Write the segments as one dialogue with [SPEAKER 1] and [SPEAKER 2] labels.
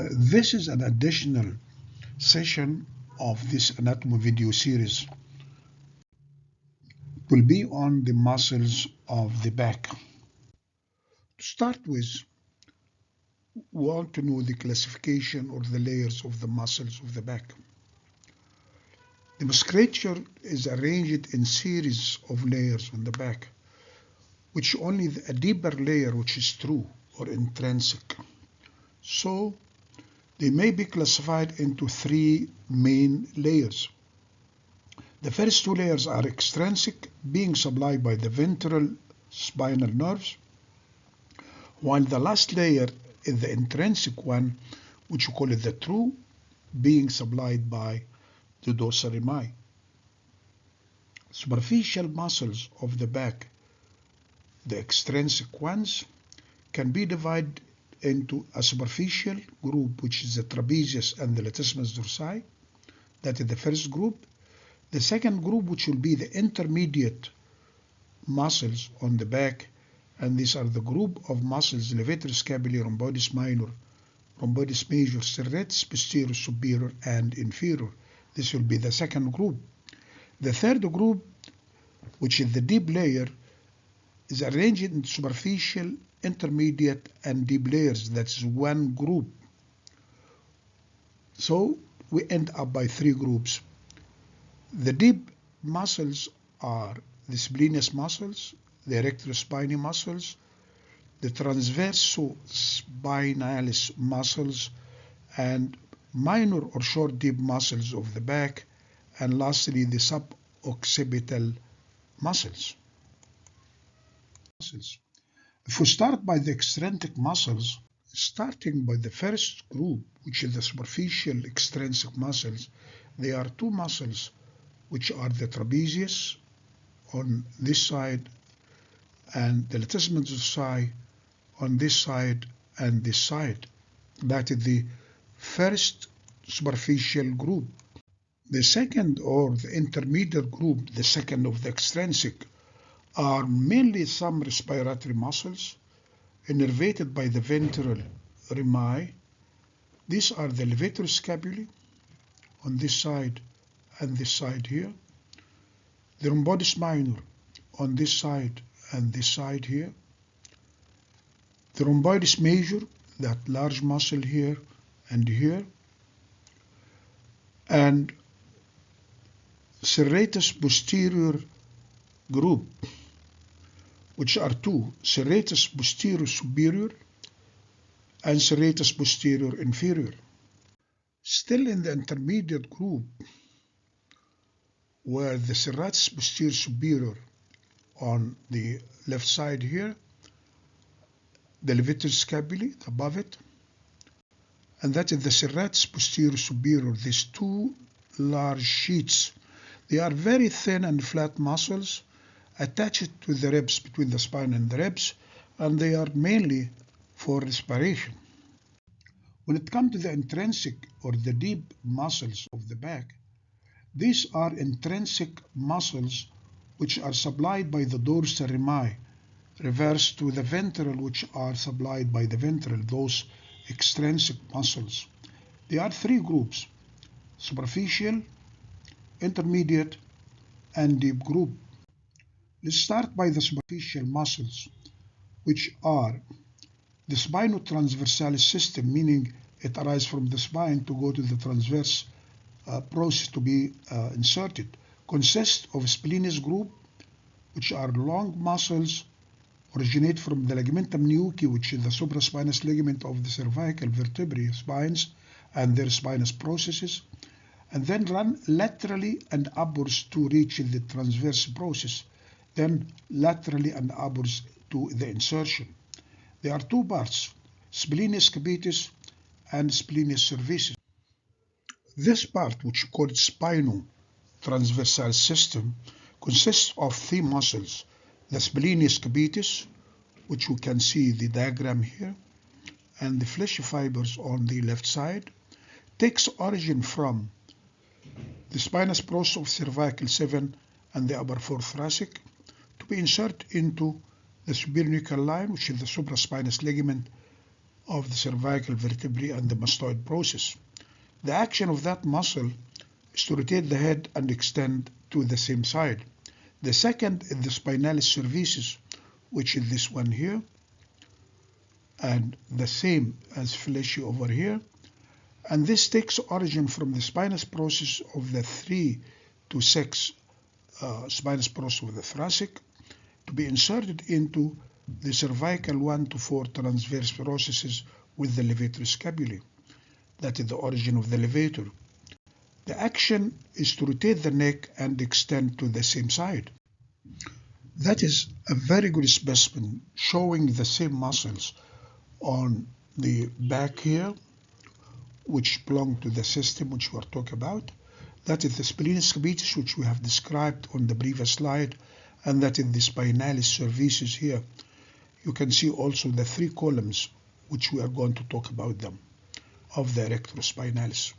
[SPEAKER 1] This is an additional session of this anatomy video series. It will be on the muscles of the back. To start with, we want to know the classification or the layers of the muscles of the back. The musculature is arranged in series of layers on the back, which only a deeper layer which is true or intrinsic. So they may be classified into three main layers. The first two layers are extrinsic, being supplied by the ventral spinal nerves, while the last layer is the intrinsic one, which we call it the true, being supplied by the dorsal rami. Superficial muscles of the back, the extrinsic ones, can be divided into a superficial group, which is the trapezius and the latissimus dorsi. That is the first group. The second group, which will be the intermediate muscles on the back, and these are the group of muscles levator scapulae, rhomboides minor, rhomboides major, serratus posterior, superior, and inferior. This will be the second group. The third group, which is the deep layer, is arranged in superficial, intermediate, and deep layers. That's one group. So we end up by three groups. The deep muscles are the splenius muscles, the erectorospinae muscles, the transversospinalis muscles, and minor or short deep muscles of the back, and lastly the suboccipital muscles. If we start by the extrinsic muscles, starting by the first group, which is the superficial extrinsic muscles, there are two muscles which are the trapezius on this side and the latissimus dorsi on this side and this side. That is the first superficial group. The second, or the intermediate group, the second of the extrinsic, are mainly some respiratory muscles innervated by the ventral rami. These are the levator scapulae on this side and this side here, the rhomboides minor on this side and this side here, the rhomboides major, that large muscle here and here, and serratus posterior group, which are two, serratus posterior superior and serratus posterior inferior. Still in the intermediate group, where the serratus posterior superior on the left side here, the levator scapulae above it, and that is the serratus posterior superior. These two large sheets, they are very thin and flat muscles attached to the ribs, between the spine and the ribs, and they are mainly for respiration. When it comes to the intrinsic or the deep muscles of the back, these are intrinsic muscles which are supplied by the dorsal rami, reverse to the ventral, which are supplied by the ventral, those extrinsic muscles. There are three groups: superficial, intermediate, and deep group. Let's start by the superficial muscles, which are the spinotransversalis system, meaning it arises from the spine to go to the transverse process to be inserted, consists of splenius group, which are long muscles originate from the ligamentum nuchae, which is the supraspinous ligament of the cervical vertebrae spines and their spinous processes, and then run laterally and upwards to reach the transverse process, then laterally and upwards to the insertion. There are two parts, splenius capitis and splenius cervicis. This part, which is called spinotransversalis system, consists of three muscles: the splenius capitis, which you can see the diagram here, and the fleshy fibers on the left side, takes origin from the spinous process of cervical 7 and the upper 4 thoracic to be inserted into the superior nuchal line, which is the supraspinous ligament of the cervical vertebrae and the mastoid process. The action of that muscle is to rotate the head and extend to the same side. The second is the spinalis cervicis, which is this one here, and the same as fleshy over here. And this takes origin from the spinous process of the 3 to 6 spinous process of the thoracic to be inserted into the cervical 1 to 4 transverse processes with the levator scapulae. That is the origin of the levator. The action is to rotate the neck and extend to the same side. That is a very good specimen showing the same muscles on the back here, which belong to the system which we are talking about. That is the spinalis capitis, which we have described on the previous slide, and that is the spinalis cervicis here. You can see also the 3 columns, which we are going to talk about them, of the erectorospinalis.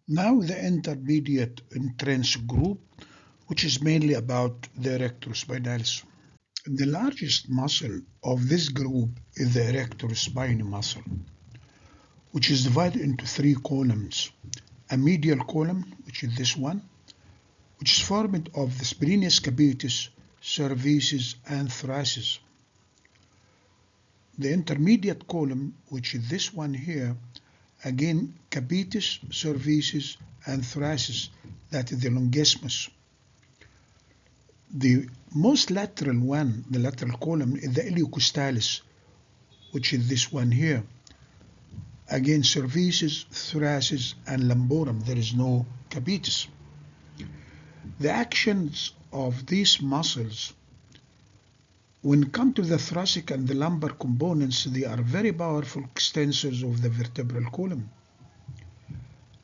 [SPEAKER 1] Now the intermediate intrinsic group, which is mainly about the erectorospinalis. The largest muscle of this group is the erectorospinae muscle, which is divided into 3 columns. A medial column, which is this one, which is formed of the spinalis capitis, cervicis, and thoracis. The intermediate column, which is this one here, again capitis, cervicis, and thoracis, that is the longismus. The most lateral one, the lateral column, is the iliocostalis, which is this one here. Again, cervicis, thoracis, and lumborum. There is no capitis. The actions of these muscles, when it comes to the thoracic and the lumbar components, they are very powerful extensors of the vertebral column.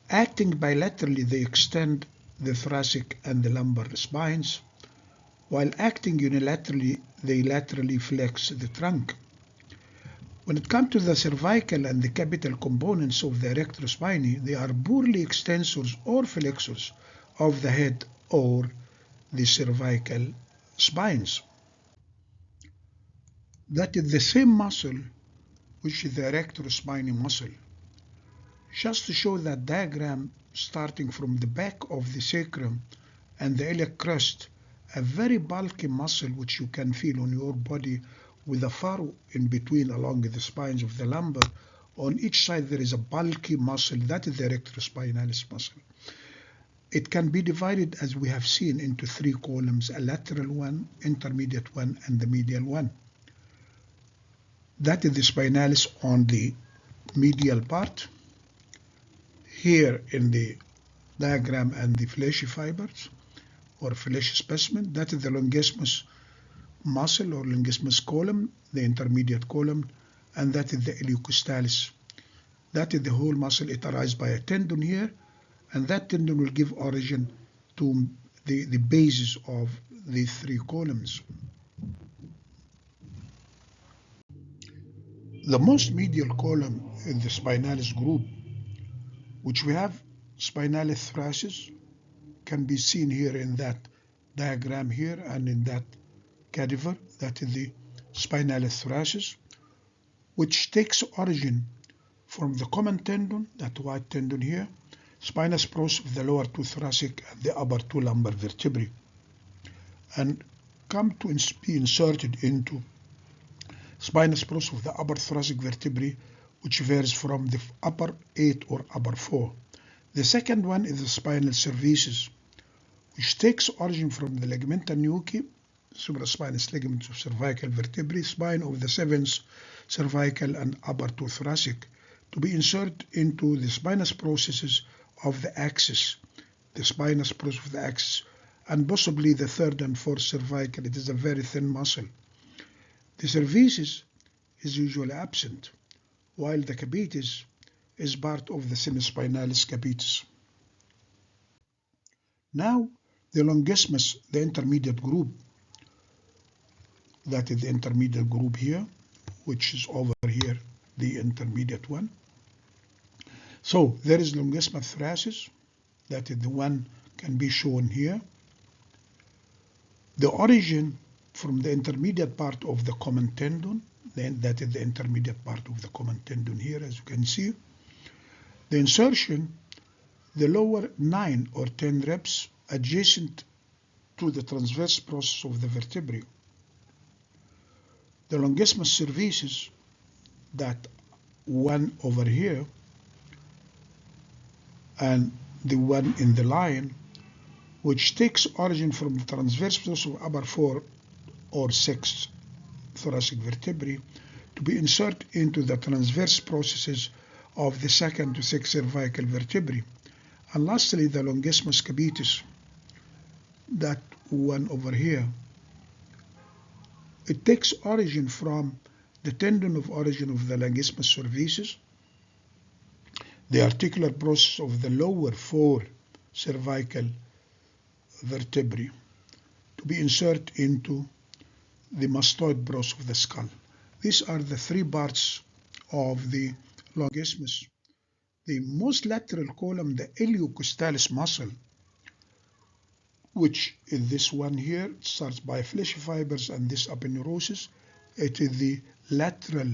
[SPEAKER 1] Acting bilaterally, they extend the thoracic and the lumbar spines, while acting unilaterally, they laterally flex the trunk. When it comes to the cervical and the capital components of the erectorospinae, they are poorly extensors or flexors of the head or the cervical spines. That is the same muscle, which is the erectorospinae muscle. Just to show that diagram, starting from the back of the sacrum and the iliac crest, a very bulky muscle which you can feel on your body with a furrow in between along the spines of the lumbar. On each side there is a bulky muscle, that is the erectorospinalis muscle. It can be divided, as we have seen, into 3 columns, a lateral one, intermediate one, and the medial one. That is the spinalis on the medial part. Here in the diagram and the fleshy fibers, or fleshy specimen, that is the longismus muscle or longismus column, the intermediate column, and that is the iliocostalis. That is the whole muscle. It arises by a tendon here, and that tendon will give origin to the basis of the 3 columns. The most medial column in the spinalis group, which we have spinalis thoracis, can be seen here in that diagram here and in that cadaver, that is the spinalis thoracis, which takes origin from the common tendon, that white tendon here, spinous process of the lower 2 thoracic and the upper 2 lumbar vertebrae, and come to be inserted into spinous process of the upper thoracic vertebrae, which varies from the upper 8 or upper 4. The second one is the spinal cervicis, which takes origin from the ligamentum nuchae, supraspinous ligaments of cervical vertebrae, spine of the 7th cervical and upper 2 thoracic, to be inserted into the spinous processes of the axis, the spinous process of the axis, and possibly the 3rd and 4th cervical. It is a very thin muscle. The cervicis is usually absent, while the capitis is part of the semispinalis capitis. Now, the longismus, the intermediate group, that is the intermediate group here, which is over here, the intermediate one. So there is longismus thoracis, that is the one can be shown here. The origin from the intermediate part of the common tendon. Then that is the intermediate part of the common tendon here, as you can see. The insertion, the lower 9 or 10 reps adjacent to the transverse process of the vertebrae. The longissimus cervicis, that one over here, and the one in the line, which takes origin from the transverse process of upper 4 or 6 thoracic vertebrae to be inserted into the transverse processes of the 2nd to 6th cervical vertebrae. And lastly, the longissimus capitis, that one over here. It takes origin from the tendon of origin of the longissimus cervicis, the articular process of the lower 4 cervical vertebrae, to be inserted into the mastoid process of the skull. These are the 3 parts of the longissimus. The most lateral column, the iliocostalis muscle, which is this one here, it starts by fleshy fibers and this aponeurosis. It is the lateral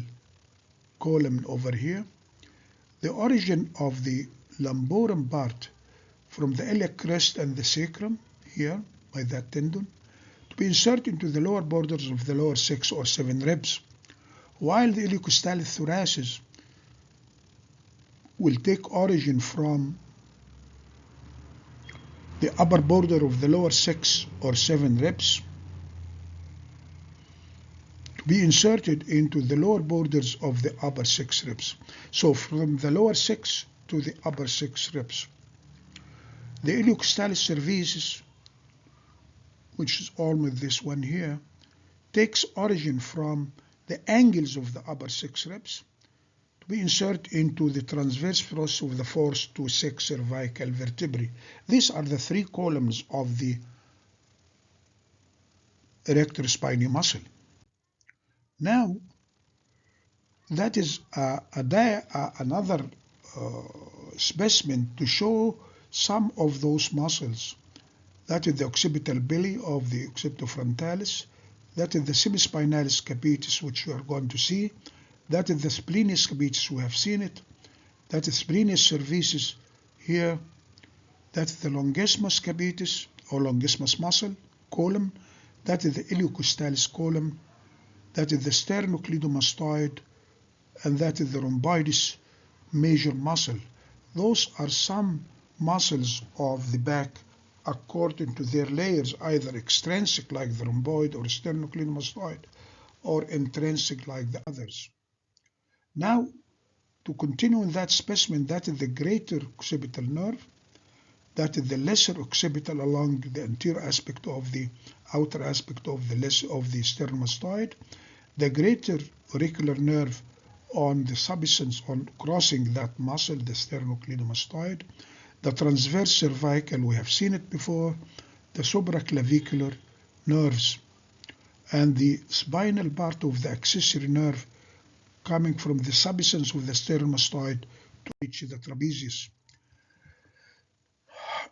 [SPEAKER 1] column over here. The origin of the lumborum part from the iliac crest and the sacrum here by that tendon to be inserted into the lower borders of the lower 6 or 7 ribs, while the iliocostalis thoracis will take origin from the upper border of the lower 6 or 7 ribs to be inserted into the lower borders of the upper 6 ribs. So from the lower 6 to the upper 6 ribs. The iliocostalis cervicis, which is almost this one here, takes origin from the angles of the upper 6 ribs to be inserted into the transverse process of the 4th to 6th cervical vertebrae. These are the 3 columns of the erector spinae muscle. Now, that is another specimen to show some of those muscles. That is the occipital belly of the occipitofrontalis. That is the semispinalis capitis, which you are going to see. That is the splenius capitis, we have seen it. That is splenius cervicis here. That is the longissimus capitis or longissimus muscle column. That is the iliocostalis column. That is the sternocleidomastoid, and that is the rhomboides major muscle. Those are some muscles of the back according to their layers, either extrinsic like the rhomboid or sternocleidomastoid, or intrinsic like the others. Now, to continue in that specimen, that is the greater occipital nerve, that is the lesser occipital along the anterior aspect of the outer aspect of the sternomastoid, the greater auricular nerve on the substance on crossing that muscle, the sternocleidomastoid, the transverse cervical, we have seen it before, the supraclavicular nerves, and the spinal part of the accessory nerve coming from the substance of the sternomastoid to reach the trapezius.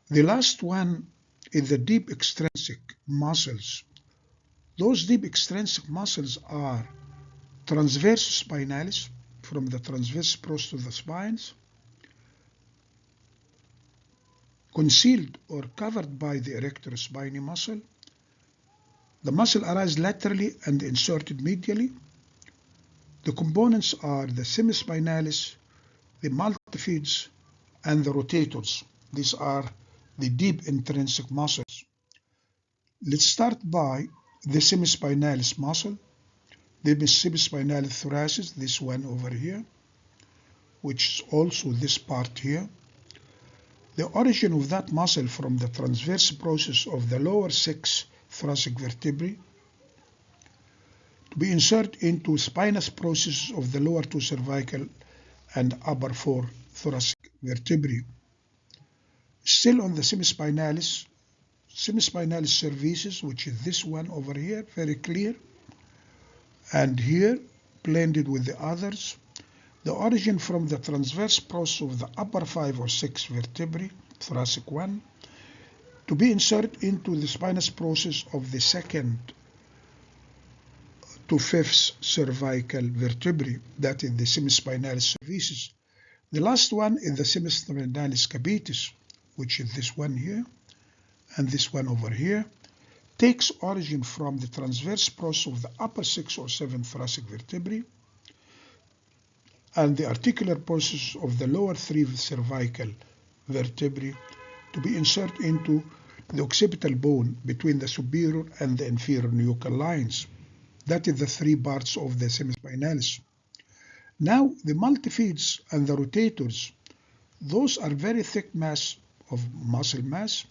[SPEAKER 1] The last one is the deep extrinsic muscles. Those deep extrinsic muscles are transversus spinalis, from the transverse process of the spines, concealed or covered by the erector spinae muscle. The muscle arises laterally and inserted medially. The components are the semispinalis, the multifids, and the rotators. These are the deep intrinsic muscles. Let's start by the semispinalis muscle, the semispinalis thoracis, this one over here, which is also this part here. The origin of that muscle from the transverse process of the lower 6 thoracic vertebrae to be inserted into spinous processes of the lower 2 cervical and upper 4 thoracic vertebrae. Still on the semispinalis cervicis, which is this one over here, very clear, and here blended with the others. The origin from the transverse process of the upper 5 or 6 vertebrae, thoracic 1, to be inserted into the spinous process of the 2nd to fifth cervical vertebrae, that is the semispinalis cervicis. The last one is the semispinalis capitis, which is this one here and this one over here, takes origin from the transverse process of the upper 6 or 7 thoracic vertebrae and the articular process of the lower 3 cervical vertebrae to be inserted into the occipital bone between the superior and the inferior nuchal lines. That is the 3 parts of the semispinalis. Now, the multifeeds and the rotators, those are very thick mass of muscle mass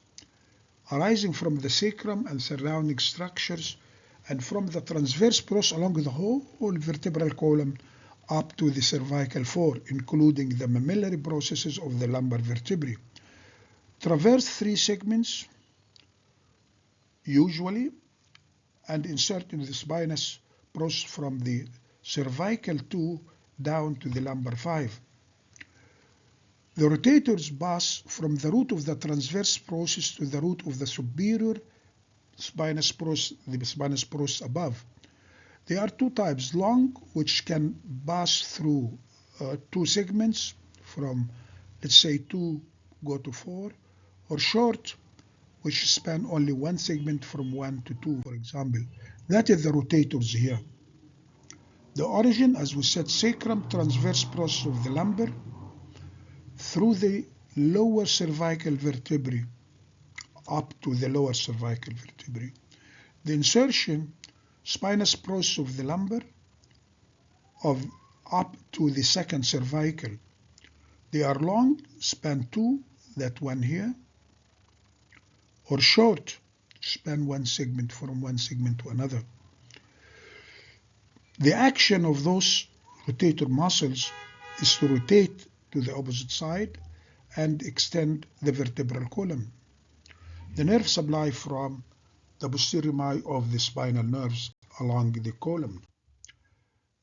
[SPEAKER 1] arising from the sacrum and surrounding structures and from the transverse process along the whole vertebral column up to the cervical floor, including the mammillary processes of the lumbar vertebrae. Traverse 3 segments usually and insert into the spinous process from the cervical 2 down to the lumbar 5. The rotators pass from the root of the transverse process to the root of the superior spinous process, the spinous process above. There are 2 types, long, which can pass through 2 segments from, let's say, 2 go to 4, or short, which span only 1 segment from 1 to 2, for example. That is the rotators here. The origin, as we said, sacrum, transverse process of the lumbar, through the lower cervical vertebrae up to the lower cervical vertebrae. The insertion, spinous process of the lumbar of up to the 2nd cervical. They are long, span 2, that one here, or short, span 1 segment from 1 segment to another. The action of those rotator muscles is to rotate to the opposite side and extend the vertebral column. The nerve supply from the posterior rami of the spinal nerves along the column.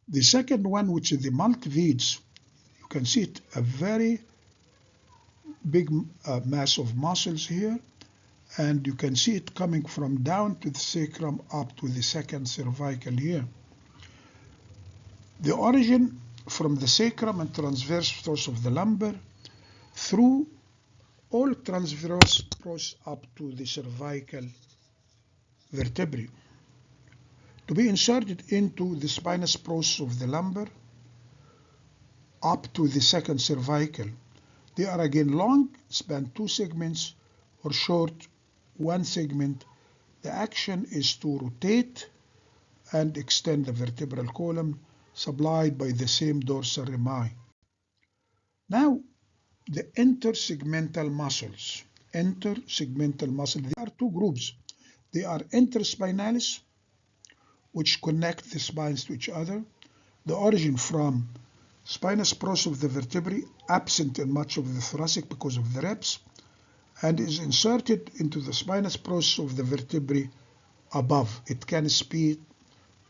[SPEAKER 1] The second one, which is the multivedes, you can see it, a very big mass of muscles here, and you can see it coming from down to the sacrum up to the 2nd cervical here. The origin from the sacrum and transverse process of the lumbar through all transverse process up to the cervical vertebrae to be inserted into the spinous process of the lumbar up to the 2nd cervical. They are again long, span 2 segments, or short, 1 segment. The action is to rotate and extend the vertebral column supplied by the same dorsal rami. Now, the intersegmental muscles. Intersegmental muscles, there are 2 groups. They are interspinalis, which connect the spines to each other. The origin from spinous process of the vertebrae, absent in much of the thoracic because of the ribs, and is inserted into the spinous process of the vertebrae above. It can speed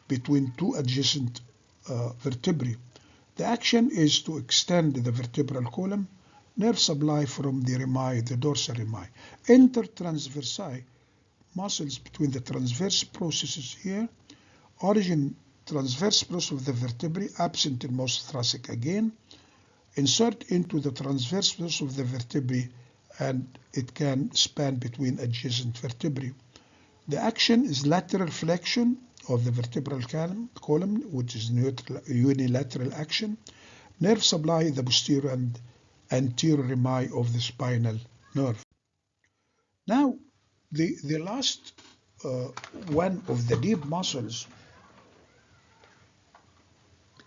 [SPEAKER 1] between 2 adjacent vertebrae. The action is to extend the vertebral column, nerve supply from the rami, the dorsal rami. Intertransversi, muscles between the transverse processes here, origin transverse process of the vertebrae, absent in most thoracic again, insert into the transverse process of the vertebrae, and it can span between adjacent vertebrae. The action is lateral flexion of the vertebral column, which is unilateral action. Nerve supply the posterior and anterior rami of the spinal nerve. Now, the last one of the deep muscles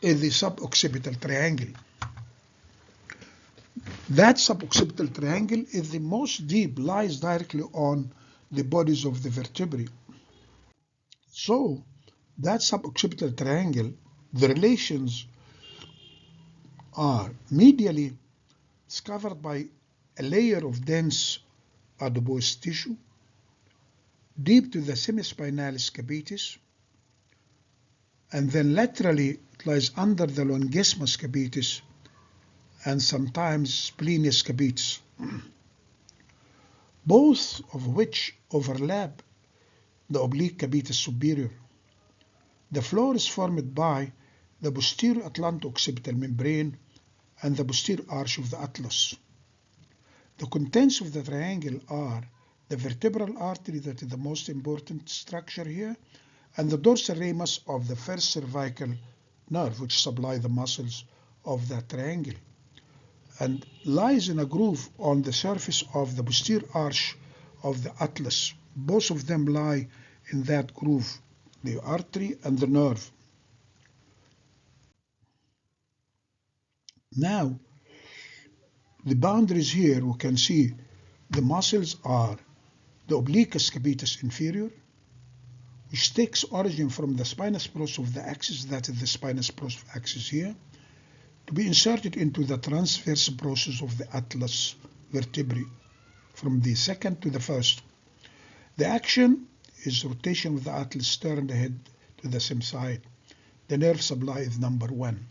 [SPEAKER 1] is the suboccipital triangle. That suboccipital triangle is the most deep, lies directly on the bodies of the vertebrae. So, that suboccipital triangle, the relations are medially it's covered by a layer of dense adipose tissue, deep to the semispinalis capitis, and then laterally it lies under the longissimus capitis and sometimes splenius capitis, both of which overlap the oblique capitis superior. The floor is formed by the posterior atlanto-occipital membrane and the posterior arch of the atlas. The contents of the triangle are the vertebral artery, that is the most important structure here, and the dorsal ramus of the first cervical nerve, which supply the muscles of that triangle, and lies in a groove on the surface of the posterior arch of the atlas. Both of them lie in that groove, the artery and the nerve. Now, the boundaries here, we can see the muscles are the obliquus capitis inferior, which takes origin from the spinous process of the axis, that is the spinous process axis here, to be inserted into the transverse process of the atlas vertebrae from the second to the first. The action is rotation of the atlas, turn the head to the same side. The nerve supply is number 1.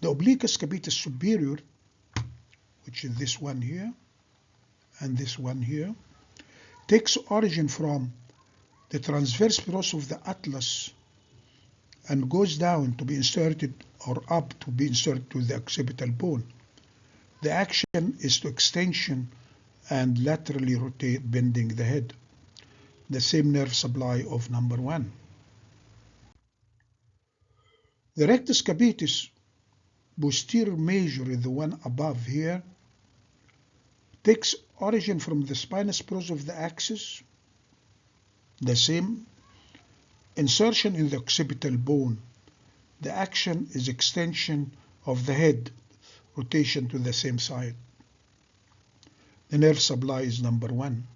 [SPEAKER 1] The obliquus capitis superior, which is this one here and this one here, takes origin from the transverse process of the atlas and goes down to be inserted, or up to be inserted to the occipital bone. The action is to extension and laterally rotate, bending the head. The same nerve supply of number 1. The rectus capitis posterior major is the one above here, takes origin from the spinous process of the axis, the same insertion in the occipital bone. The action is extension of the head, rotation to the same side. The nerve supply is number 1.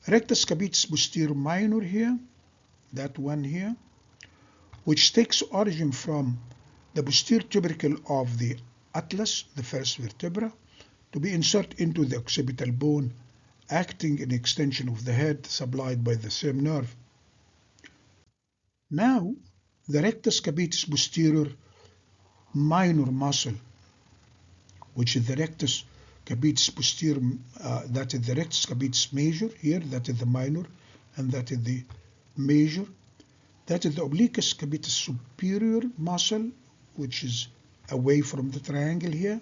[SPEAKER 1] Rectus capitis posterior minor here, that one here, which takes origin from the posterior tubercle of the atlas, the first vertebra, to be inserted into the occipital bone, acting in extension of the head, supplied by the same nerve. Now, the rectus capitis posterior minor muscle, which is the rectus capitis posterior, that is the rectus capitis major here, that is the minor, and that is the major. That is the obliquus capitis superior muscle, which is away from the triangle here,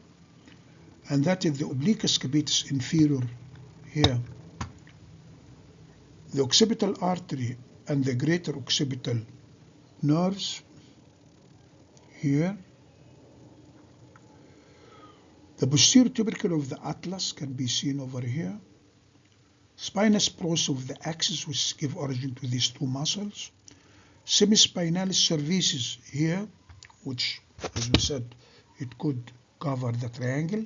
[SPEAKER 1] and that is the obliquus capitis inferior here. The occipital artery and the greater occipital nerves here. The posterior tubercle of the atlas can be seen over here. Spinous process of the axis, which give origin to these two muscles. Semispinalis cervicis here, which, as we said, it could cover the triangle.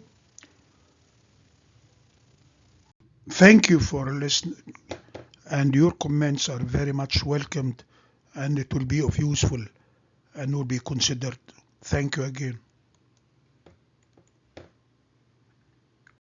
[SPEAKER 1] Thank you for listening, and your comments are very much welcomed, and it will be of useful and will be considered. Thank you again.